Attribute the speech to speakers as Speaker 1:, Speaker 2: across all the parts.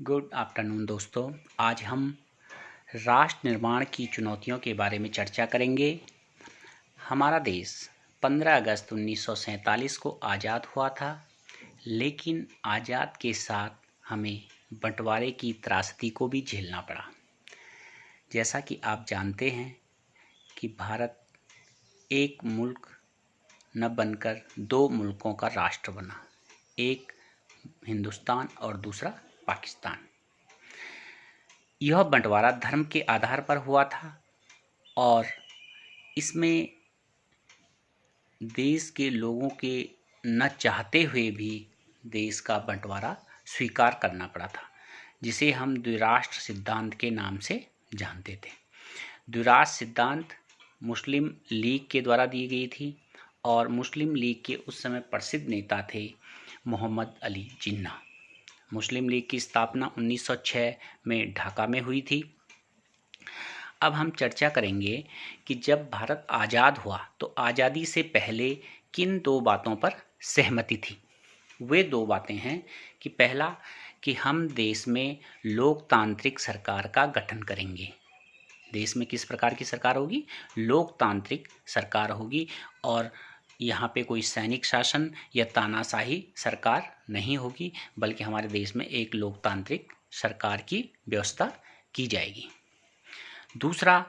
Speaker 1: Good afternoon दोस्तों। आज हम राष्ट्र निर्माण की चुनौतियों के बारे में चर्चा करेंगे। हमारा देश 15 अगस्त 1947 को आज़ाद हुआ था, लेकिन आज़ाद के साथ हमें बंटवारे की त्रासदी को भी झेलना पड़ा। जैसा कि आप जानते हैं कि भारत एक मुल्क न बनकर दो मुल्कों का राष्ट्र बना, एक हिंदुस्तान और दूसरा पाकिस्तान। यह बंटवारा धर्म के आधार पर हुआ था और इसमें देश के लोगों के न चाहते हुए भी देश का बंटवारा स्वीकार करना पड़ा था, जिसे हम द्विराष्ट्र सिद्धांत के नाम से जानते थे। द्विराष्ट्र सिद्धांत मुस्लिम लीग के द्वारा दी गई थी और मुस्लिम लीग के उस समय प्रसिद्ध नेता थे मोहम्मद अली जिन्ना। मुस्लिम लीग की स्थापना 1906 में ढाका में हुई थी। अब हम चर्चा करेंगे कि जब भारत आज़ाद हुआ तो आज़ादी से पहले किन दो बातों पर सहमति थी। वे दो बातें हैं कि पहला कि हम देश में लोकतांत्रिक सरकार का गठन करेंगे। देश में किस प्रकार की सरकार होगी? लोकतांत्रिक सरकार होगी और यहाँ पे कोई सैनिक शासन या तानाशाही सरकार नहीं होगी, बल्कि हमारे देश में एक लोकतांत्रिक सरकार की व्यवस्था की जाएगी। दूसरा,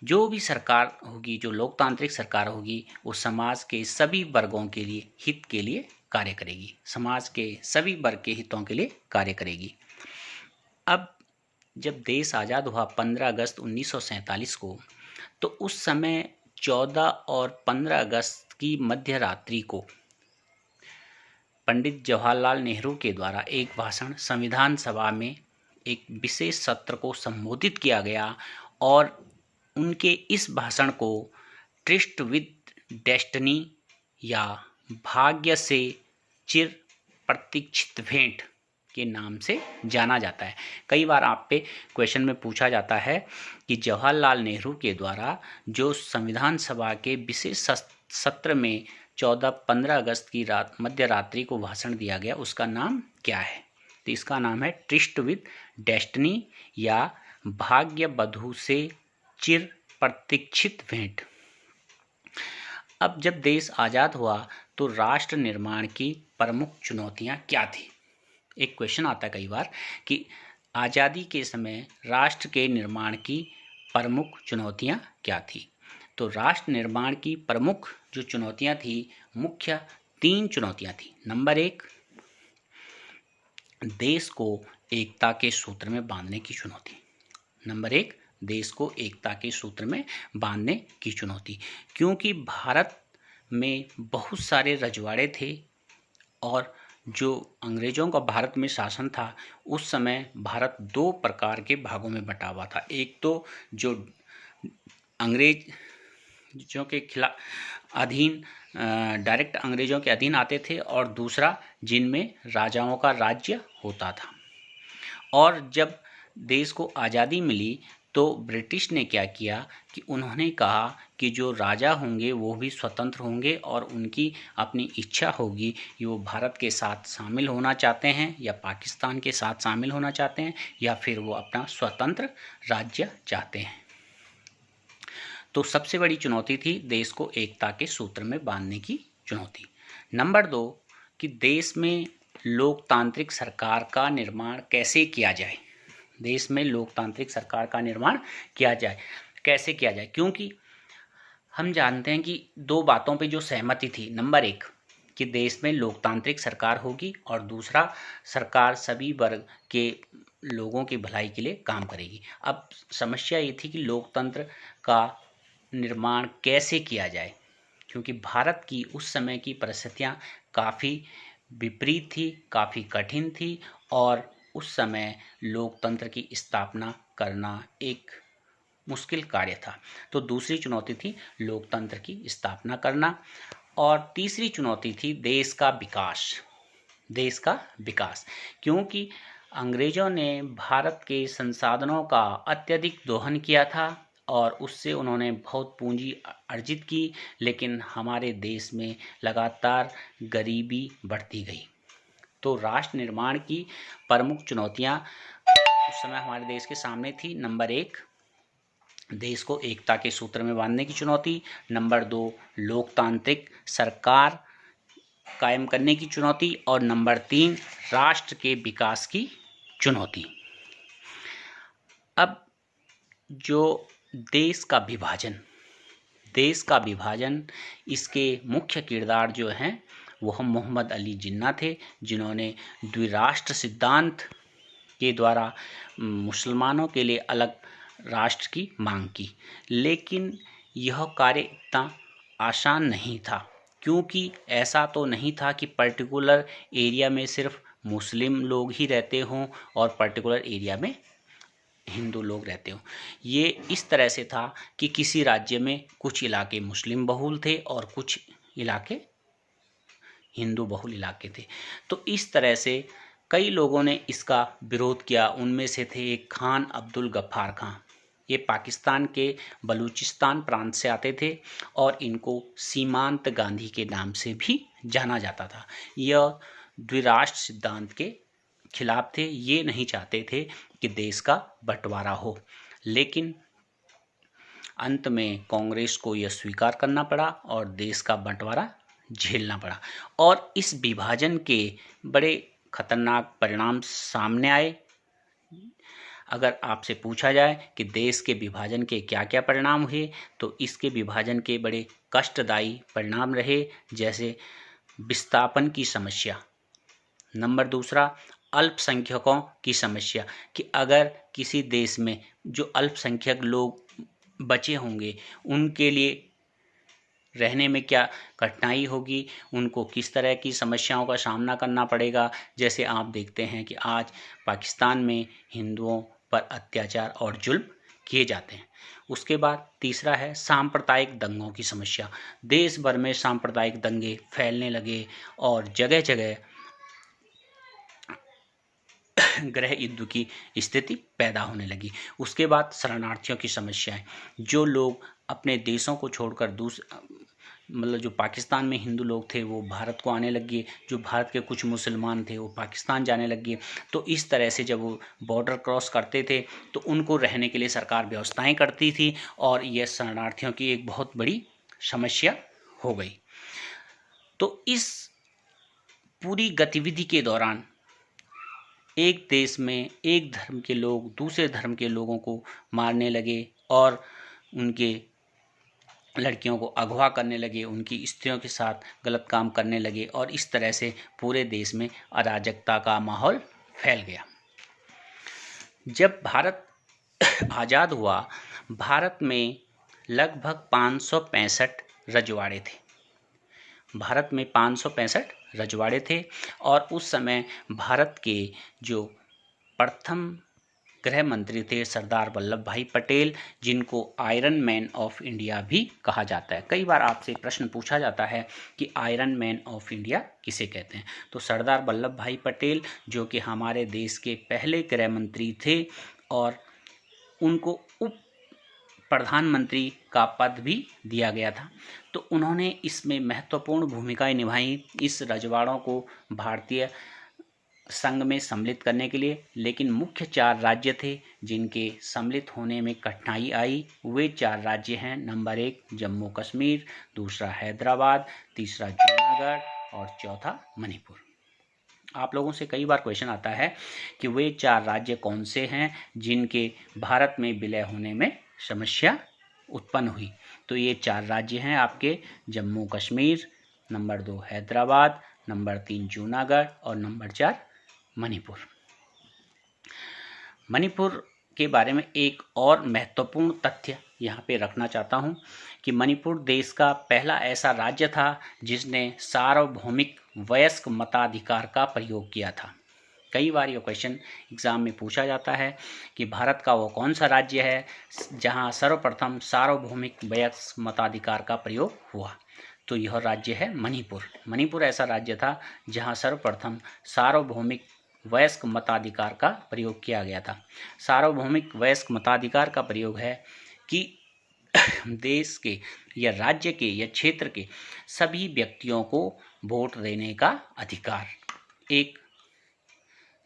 Speaker 1: जो भी सरकार होगी, जो लोकतांत्रिक सरकार होगी, वो समाज के सभी वर्गों के लिए हित के लिए कार्य करेगी, समाज के सभी वर्ग के हितों के लिए कार्य करेगी। अब जब देश आज़ाद हुआ 15 अगस्त 1947 को, तो उस समय 14 और 15 अगस्त की मध्य रात्रि को पंडित जवाहरलाल नेहरू के द्वारा एक भाषण संविधान सभा में एक विशेष सत्र को संबोधित किया गया और उनके इस भाषण को ट्रिस्ट विद डेस्टिनी या भाग्य से चिर प्रतीक्षित भेंट के नाम से जाना जाता है। कई बार आप पे क्वेश्चन में पूछा जाता है कि जवाहरलाल नेहरू के द्वारा जो संविधान सभा के विशेष सत्र में 14-15 अगस्त की रात मध्य रात्रि को भाषण दिया गया, उसका नाम क्या है? तो इसका नाम है ट्रिस्ट विद डेस्टिनी या भाग्य बधू से चिर प्रतीक्षित भेंट। अब जब देश आज़ाद हुआ तो राष्ट्र निर्माण की प्रमुख चुनौतियां क्या थी? एक क्वेश्चन आता है कई बार कि आज़ादी के समय राष्ट्र के निर्माण की प्रमुख चुनौतियां क्या थी। तो राष्ट्र निर्माण की प्रमुख जो चुनौतियां थी, मुख्य 3 चुनौतियां थी। नंबर 1, देश को एकता के सूत्र में बांधने की चुनौती। नंबर 1, देश को एकता के सूत्र में बांधने की चुनौती, क्योंकि भारत में बहुत सारे रजवाड़े थे और जो अंग्रेज़ों का भारत में शासन था, उस समय भारत 2 प्रकार के भागों में बटा हुआ था। एक तो जो अंग्रेज़ों के खिलाफ अधीन डायरेक्ट अंग्रेज़ों के अधीन आते थे और दूसरा जिनमें राजाओं का राज्य होता था। और जब देश को आज़ादी मिली तो ब्रिटिश ने क्या किया कि उन्होंने कहा कि जो राजा होंगे वो भी स्वतंत्र होंगे और उनकी अपनी इच्छा होगी कि वो भारत के साथ शामिल होना चाहते हैं या पाकिस्तान के साथ शामिल होना चाहते हैं या फिर वो अपना स्वतंत्र राज्य चाहते हैं। तो सबसे बड़ी चुनौती थी देश को एकता के सूत्र में बांधने की चुनौती। नंबर 2, कि देश में लोकतांत्रिक सरकार का निर्माण कैसे किया जाए। देश में लोकतांत्रिक सरकार का निर्माण कैसे किया जाए, क्योंकि हम जानते हैं कि 2 बातों पे जो सहमति थी। नंबर 1, कि देश में लोकतांत्रिक सरकार होगी और दूसरा, सरकार सभी वर्ग के लोगों की भलाई के लिए काम करेगी। अब समस्या ये थी कि लोकतंत्र का निर्माण कैसे किया जाए, क्योंकि भारत की उस समय की परिस्थितियाँ काफ़ी विपरीत थी, काफ़ी कठिन थी और उस समय लोकतंत्र की स्थापना करना एक मुश्किल कार्य था। तो दूसरी चुनौती थी लोकतंत्र की स्थापना करना और तीसरी चुनौती थी देश का विकास, क्योंकि अंग्रेज़ों ने भारत के संसाधनों का अत्यधिक दोहन किया था और उससे उन्होंने बहुत पूंजी अर्जित की, लेकिन हमारे देश में लगातार गरीबी बढ़ती गई। तो राष्ट्र निर्माण की प्रमुख चुनौतियां उस समय हमारे देश के सामने थी। नंबर 1, देश को एकता के सूत्र में बांधने की चुनौती। नंबर 2, लोकतांत्रिक सरकार कायम करने की चुनौती। और नंबर 3, राष्ट्र के विकास की चुनौती। अब जो देश का विभाजन, इसके मुख्य किरदार जो हैं वो मोहम्मद अली जिन्ना थे, जिन्होंने द्विराष्ट्र सिद्धांत के द्वारा मुसलमानों के लिए अलग राष्ट्र की मांग की। लेकिन यह कार्य इतना आसान नहीं था, क्योंकि ऐसा तो नहीं था कि पर्टिकुलर एरिया में सिर्फ मुस्लिम लोग ही रहते हों और पर्टिकुलर एरिया में हिंदू लोग रहते हों। ये इस तरह से था कि किसी राज्य में कुछ इलाके मुस्लिम बहुल थे और कुछ इलाके हिंदू बहुल इलाके थे। तो इस तरह से कई लोगों ने इसका विरोध किया। उनमें से थे एक खान अब्दुल गफ्फार खां। ये पाकिस्तान के बलूचिस्तान प्रांत से आते थे और इनको सीमांत गांधी के नाम से भी जाना जाता था। यह द्विराष्ट्र सिद्धांत के खिलाफ थे। ये नहीं चाहते थे कि देश का बंटवारा हो, लेकिन अंत में कांग्रेस को यह स्वीकार करना पड़ा और देश का बंटवारा झेलना पड़ा। और इस विभाजन के बड़े खतरनाक परिणाम सामने आए। अगर आपसे पूछा जाए कि देश के विभाजन के क्या क्या परिणाम हुए, तो इसके विभाजन के बड़े कष्टदायी परिणाम रहे, जैसे विस्थापन की समस्या। नंबर 2, अल्पसंख्यकों की समस्या, कि अगर किसी देश में जो अल्पसंख्यक लोग बचे होंगे उनके लिए रहने में क्या कठिनाई होगी, उनको किस तरह की समस्याओं का सामना करना पड़ेगा। जैसे आप देखते हैं कि आज पाकिस्तान में हिंदुओं पर अत्याचार और जुल्म किए जाते हैं। उसके बाद 3 है सांप्रदायिक दंगों की समस्या। देश भर में सांप्रदायिक दंगे फैलने लगे और जगह जगह गृह युद्ध की स्थिति पैदा होने लगी। उसके बाद शरणार्थियों की समस्याएं। जो लोग अपने देशों को छोड़कर जो पाकिस्तान में हिंदू लोग थे वो भारत को आने लगे, जो भारत के कुछ मुसलमान थे वो पाकिस्तान जाने लगे। तो इस तरह से जब वो बॉर्डर क्रॉस करते थे तो उनको रहने के लिए सरकार व्यवस्थाएं करती थी और यह शरणार्थियों की एक बहुत बड़ी समस्या हो गई। तो इस पूरी गतिविधि के दौरान एक देश में एक धर्म के लोग दूसरे धर्म के लोगों को मारने लगे और उनके लड़कियों को अगवा करने लगे, उनकी स्त्रियों के साथ गलत काम करने लगे और इस तरह से पूरे देश में अराजकता का माहौल फैल गया। जब भारत आज़ाद हुआ, भारत में लगभग 565 रजवाड़े थे। भारत में 565 रजवाड़े थे और उस समय भारत के जो प्रथम गृह मंत्री थे सरदार वल्लभ भाई पटेल, जिनको आयरन मैन ऑफ इंडिया भी कहा जाता है। कई बार आपसे प्रश्न पूछा जाता है कि आयरन मैन ऑफ इंडिया किसे कहते हैं, तो सरदार वल्लभ भाई पटेल जो कि हमारे देश के पहले गृह मंत्री थे और उनको उप प्रधानमंत्री का पद भी दिया गया था, तो उन्होंने इसमें महत्वपूर्ण भूमिकाएं निभाई इस रजवाड़ों को भारतीय संघ में सम्मिलित करने के लिए। लेकिन मुख्य 4 राज्य थे जिनके सम्मिलित होने में कठिनाई आई। वे 4 राज्य हैं। नंबर 1 जम्मू कश्मीर, दूसरा हैदराबाद, तीसरा जूनागढ़ और चौथा मणिपुर। आप लोगों से कई बार क्वेश्चन आता है कि वे 4 राज्य कौन से हैं जिनके भारत में विलय होने में समस्या उत्पन्न हुई। तो ये 4 राज्य हैं आपके जम्मू कश्मीर, नंबर 2 हैदराबाद, नंबर 3 जूनागढ़ और नंबर 4 मणिपुर। मणिपुर के बारे में एक और महत्वपूर्ण तथ्य यहाँ पे रखना चाहता हूँ कि मणिपुर देश का पहला ऐसा राज्य था जिसने सार्वभौमिक वयस्क मताधिकार का प्रयोग किया था। कई बार ये क्वेश्चन एग्ज़ाम में पूछा जाता है कि भारत का वो कौन सा राज्य है जहाँ सर्वप्रथम सार्वभौमिक वयस्क मताधिकार का प्रयोग हुआ, तो यह राज्य है मणिपुर। मणिपुर ऐसा राज्य था जहाँ सर्वप्रथम सार्वभौमिक वयस्क मताधिकार का प्रयोग किया गया था। सार्वभौमिक वयस्क मताधिकार का प्रयोग है कि देश के या राज्य के या क्षेत्र के सभी व्यक्तियों को वोट देने का अधिकार, एक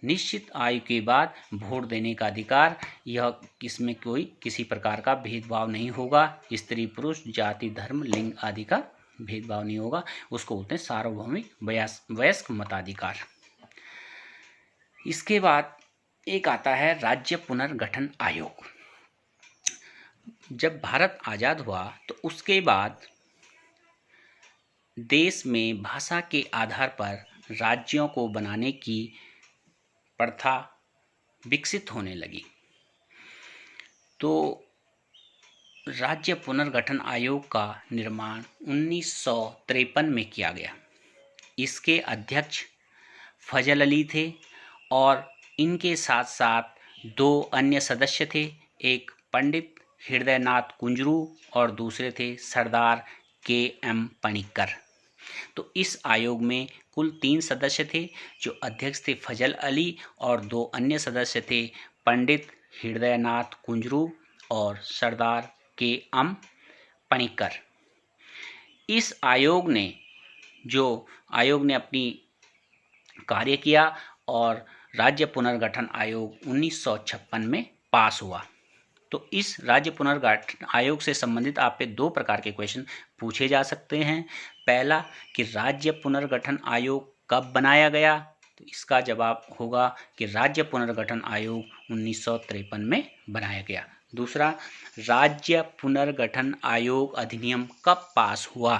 Speaker 1: निश्चित आयु के बाद वोट देने का अधिकार। यह इसमें कोई किसी प्रकार का भेदभाव नहीं होगा, स्त्री पुरुष जाति धर्म लिंग आदि का भेदभाव नहीं होगा। उसको बोलते हैं सार्वभौमिक वयस्क मताधिकार। इसके बाद एक आता है राज्य पुनर्गठन आयोग। जब भारत आज़ाद हुआ तो उसके बाद देश में भाषा के आधार पर राज्यों को बनाने की प्रथा विकसित होने लगी। तो राज्य पुनर्गठन आयोग का निर्माण 1953 में किया गया। इसके अध्यक्ष फजल अली थे और इनके साथ साथ 2 अन्य सदस्य थे, एक पंडित हृदयनाथ कुंजरू और दूसरे थे सरदार के.एम. पनिक्कर। तो इस आयोग में कुल 3 सदस्य थे। जो अध्यक्ष थे फजल अली और 2 अन्य सदस्य थे पंडित हृदयनाथ कुंजरू और सरदार के.एम. पनिक्कर। इस आयोग ने अपनी कार्य किया और राज्य पुनर्गठन आयोग 1956 में पास हुआ। तो इस राज्य पुनर्गठन आयोग से संबंधित आप पे 2 प्रकार के क्वेश्चन पूछे जा सकते हैं। पहला कि राज्य पुनर्गठन आयोग कब बनाया गया, तो इसका जवाब होगा कि राज्य पुनर्गठन आयोग 1953 में बनाया गया। दूसरा, राज्य पुनर्गठन आयोग अधिनियम कब पास हुआ,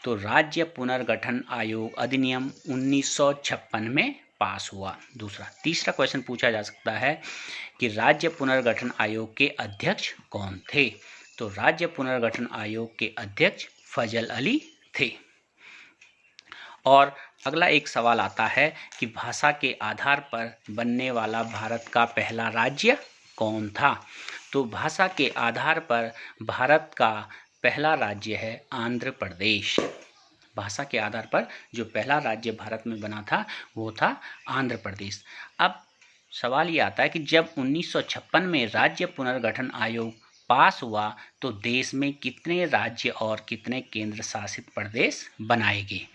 Speaker 1: तो राज्य पुनर्गठन आयोग अधिनियम 1956 में पास हुआ। दूसरा। तीसरा क्वेश्चन पूछा जा सकता है कि राज्य पुनर्गठन आयोग के अध्यक्ष कौन थे, तो राज्य पुनर्गठन आयोग के अध्यक्ष फजल अली थे। और अगला एक सवाल आता है कि भाषा के आधार पर बनने वाला भारत का पहला राज्य कौन था, तो भाषा के आधार पर भारत का पहला राज्य है आंध्र प्रदेश। भाषा के आधार पर जो पहला राज्य भारत में बना था वो था आंध्र प्रदेश। अब सवाल ये आता है कि जब 1956 में राज्य पुनर्गठन आयोग पास हुआ तो देश में कितने राज्य और कितने केंद्र शासित प्रदेश बनाए गए।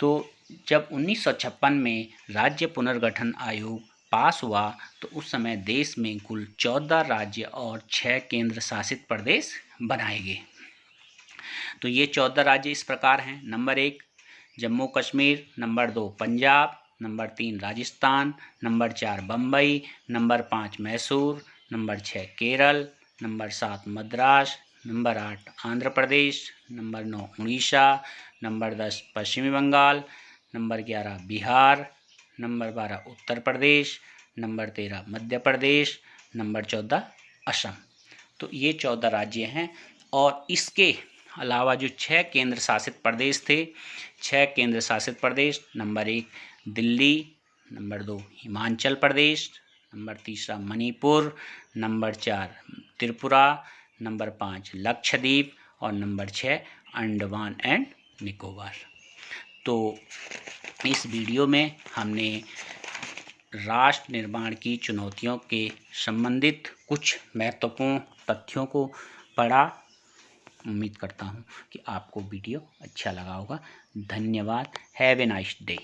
Speaker 1: तो जब 1956 में राज्य पुनर्गठन आयोग पास हुआ तो उस समय देश में कुल 14 राज्य और 6 केंद्र शासित प्रदेश बनाए गए। तो ये 14 राज्य इस प्रकार हैं। Number 1 Jammu Kashmir, number 2 Punjab, number 3 Rajasthan, number 4 Bombay, number 5 Mysore, number 6 Kerala, number 7 Madras, number 8 Andhra Pradesh, number 9 Orissa, number 10 पश्चिमी Bengal, number 11 Bihar, number 12 Uttar Pradesh, number 13 Madhya Pradesh, number 14 Assam. तो ये 14 राज्य हैं। और इसके अलावा जो 6 केंद्र शासित प्रदेश थे, 6 केंद्र शासित प्रदेश, number 1 Delhi, number 2 Himachal Pradesh, number 3 Manipur, number 4 Tripura, number 5 Lakshadweep और नंबर 6 अंडमान एंड निकोबार। तो इस वीडियो में हमने राष्ट्र निर्माण की चुनौतियों के संबंधित कुछ महत्वपूर्ण तथ्यों को पढ़ा। उम्मीद करता हूँ कि आपको वीडियो अच्छा लगा होगा। धन्यवाद। Have a nice day.